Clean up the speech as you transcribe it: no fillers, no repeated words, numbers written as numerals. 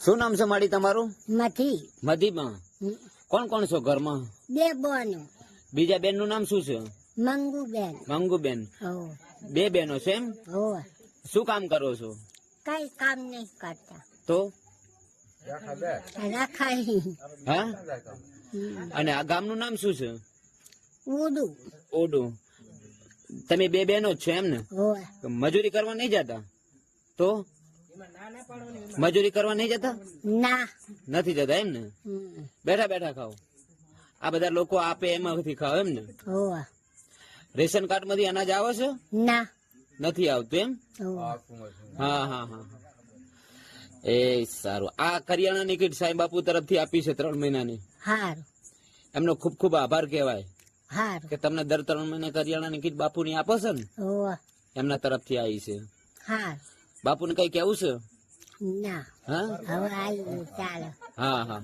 શું નામ છે માડી તમારું? નથી મધીમાં. કોણ કોણ છો ઘરમાં? બે બોનો બીજા બેન નું નામ શું છે? મંગુબેન. મંગુબેન. હો બે બેનો છે એમ? હો શું કામ કરો છો? કઈ કામ નહીં કરતા, તો રાખાય. હા. અને આ ગામનું નામ શું છે? ઉડું. ઓડું. તમે બે બેનો જ છો એમ ને? હો મજૂરી કરવા નહીં જતા? તો મજૂરી કરવા નહીં જતા? ના. નથી જતા એમ ને? બેઠા બેઠા ખાઓ. આ બધા લોકો આપે એમાંથી ખાઓ એમ ને? હો રેશન કાર્ડ માંથી અનાજ આવે છે? ના. નથી આવતું એમ? હો હા હા હા. એ સારું. આ કરિયાણાની કીટ સાંઈ બાપુ તરફથી આપી છે 3 મહિનાની. હારું એમનો ખૂબ ખૂબ આભાર કહેવાય હારું. કે તમને દર 3 મહિને કરિયાણાની કીટ બાપુની આપો છો ને, હો એમના તરફથી આવી છે. હારું. બાપુને કઈ કેવું છે? ના હા હવે આવી ચાલો. હા હા.